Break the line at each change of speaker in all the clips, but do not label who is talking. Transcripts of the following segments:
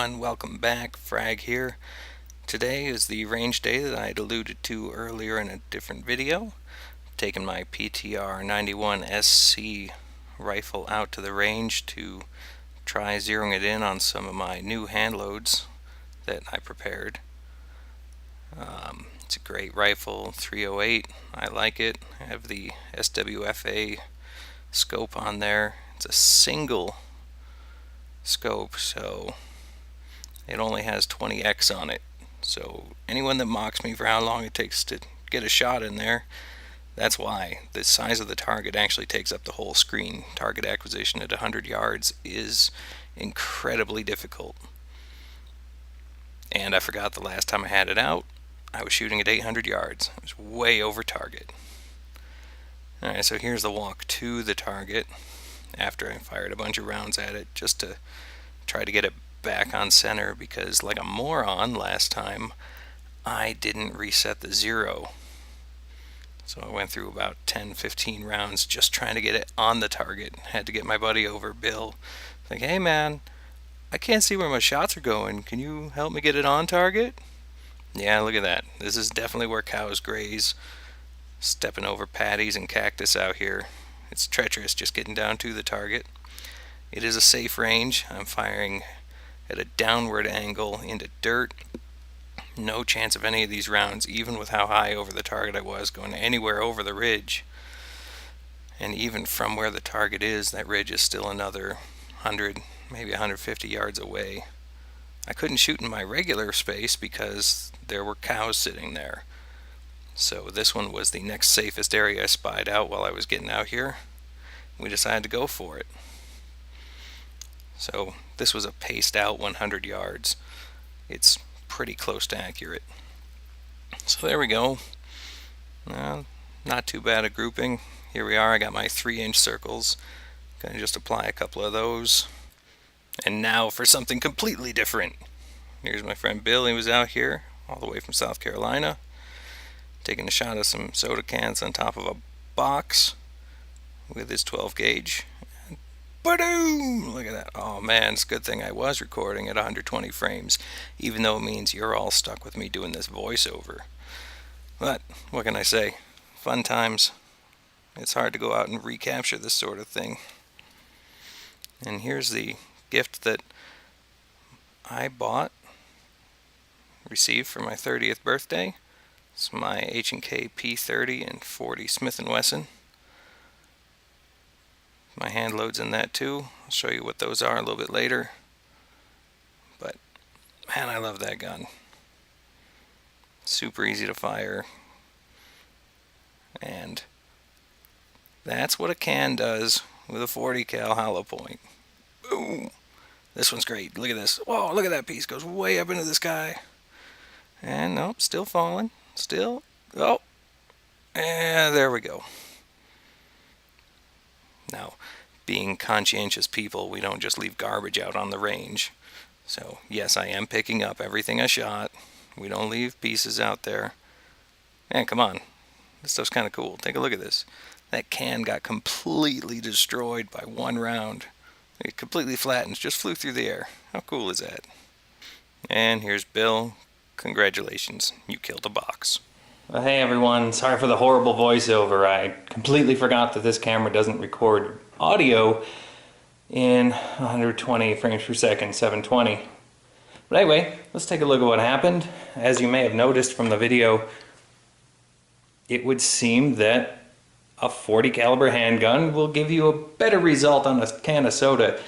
everyone, welcome back. Frag here. Today is the range day that I'd alluded to earlier in a different video. Taking my PTR 91 SC rifle out to the range to try zeroing it in on some of my new hand loads that I prepared. It's a great rifle, 308. I like it. I have the SWFA scope on there. It's a single scope, so it only has 20x on it. So anyone that mocks me for how long it takes to get a shot in there, that's why. The size of the target actually takes up the whole screen. Target acquisition at 100 yards is incredibly difficult. And I forgot the last time I had it out, I was shooting at 800 yards. It was way over target. Alright, so here's the walk to the target after I fired a bunch of rounds at it just to try to get it back on center, because like a moron last time I didn't reset the zero. So I went through about 10-15 rounds just trying to get it on the target. Had to get my buddy over, Bill. Like, hey man, I can't see where my shots are going. Can you help me get it on target? Yeah, look at that. This is definitely where cows graze. Stepping over patties and cactus out here. It's treacherous just getting down to the target. It is a safe range. I'm firing at a downward angle into dirt. No chance of any of these rounds, even with how high over the target I was, going anywhere over the ridge. And even from where the target is, that ridge is still another 100, maybe 150 yards away. I couldn't shoot in my regular space because there were cows sitting there. So this one was the next safest area I spied out while I was getting out here. We decided to go for it. So this was a paced out 100 yards. It's pretty close to accurate. So there we go. Not too bad a grouping. Here we are. I got my 3-inch circles. Gonna just apply a couple of those. And now for something completely different. Here's my friend Bill. He was out here all the way from South Carolina, taking a shot of some soda cans on top of a box with his 12 gauge. Ba-doom! Look at that. Oh man, it's a good thing I was recording at 120 frames, even though it means you're all stuck with me doing this voiceover. But what can I say? Fun times. It's hard to go out and recapture this sort of thing. And here's the gift that I received for my 30th birthday. It's my H&K P30 and 40 Smith & Wesson. My hand loads in that too. I'll show you what those are a little bit later. But man, I love that gun. Super easy to fire. And that's what a can does with a 40 cal hollow point. Boom! This one's great. Look at this. Whoa, look at that piece. Goes way up into the sky. And nope, still falling. Still. Oh. And there we go. Now, being conscientious people, we don't just leave garbage out on the range. So, yes, I am picking up everything I shot. We don't leave pieces out there. Man, come on. This stuff's kind of cool. Take a look at this. That can got completely destroyed by one round. It completely flattened, just flew through the air. How cool is that? And here's Bill. Congratulations, you killed a box. Well, hey everyone, sorry for the horrible voiceover. I completely forgot that this camera doesn't record audio in 120 frames per second, 720. But anyway, let's take a look at what happened. As you may have noticed from the video, it would seem that a 40 caliber handgun will give you a better result on a can of soda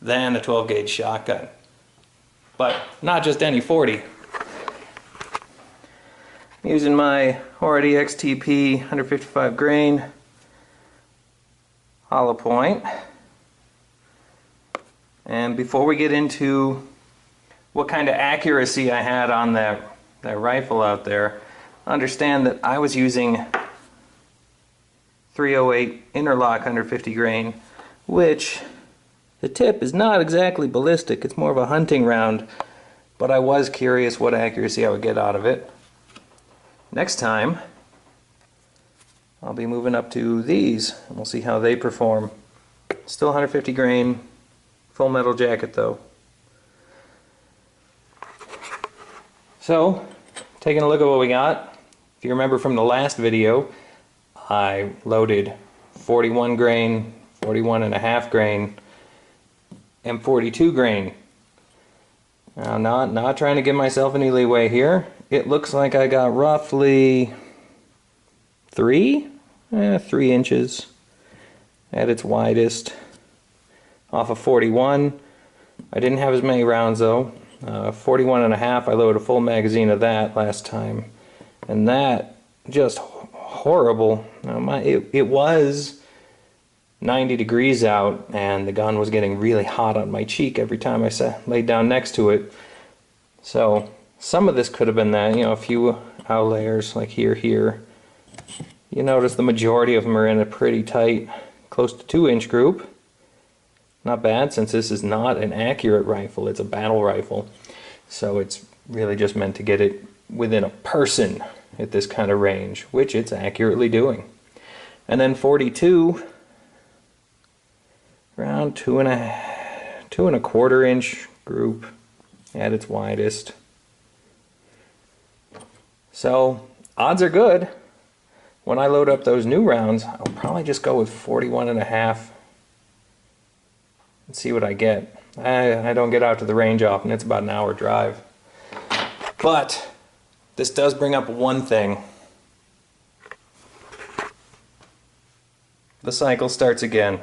than a 12 gauge shotgun. But not just any 40. I'm using my Horady XTP 155 grain hollow point. And before we get into what kind of accuracy I had on that rifle out there, understand that I was using 308 interlock 150 grain, which the tip is not exactly ballistic. It's more of a hunting round, but I was curious what accuracy I would get out of it. Next time, I'll be moving up to these, and we'll see how they perform. Still 150 grain, full metal jacket though. So, taking a look at what we got. If you remember from the last video, I loaded 41 grain, 41 and a half grain, and 42 grain. Now, not trying to give myself any leeway here. It looks like I got roughly 3 inches at its widest off of 41. I didn't have as many rounds though. 41 and a half, I loaded a full magazine of that last time, and that just horrible. It was 90 degrees out, and the gun was getting really hot on my cheek every time I laid down next to it. So some of this could have been that, a few outliers like here. You notice the majority of them are in a pretty tight, close to 2-inch group. Not bad, since this is not an accurate rifle, it's a battle rifle. So it's really just meant to get it within a person at this kind of range, which it's accurately doing. And then 42, around 2.25 inch group at its widest. So odds are good. When I load up those new rounds, I'll probably just go with 41 and a half and see what I get. I don't get out to the range often, it's about an hour drive. But this does bring up one thing. The cycle starts again.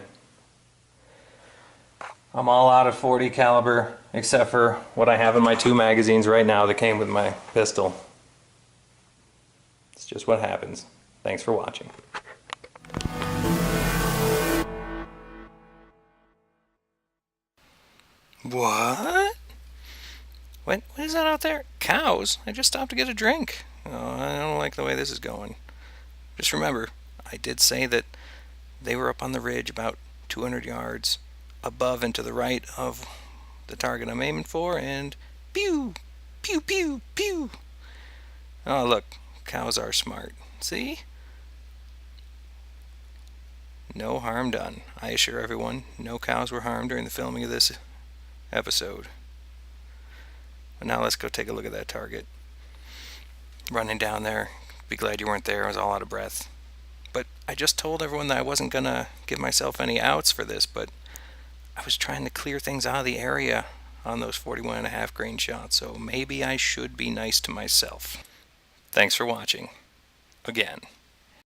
I'm all out of 40 caliber except for what I have in my 2 magazines right now that came with my pistol. It's just what happens. Thanks for watching. What? What is that out there? Cows? I just stopped to get a drink. Oh, I don't like the way this is going. Just remember, I did say that they were up on the ridge about 200 yards above and to the right of the target I'm aiming for, and pew, pew, pew, pew. Oh, look, cows are smart. See? No harm done. I assure everyone, no cows were harmed during the filming of this episode. But now let's go take a look at that target. Running down there, be glad you weren't there, I was all out of breath. But I just told everyone that I wasn't gonna give myself any outs for this, but I was trying to clear things out of the area on those 41 and a half grain shots, so maybe I should be nice to myself. Thanks for watching. Again.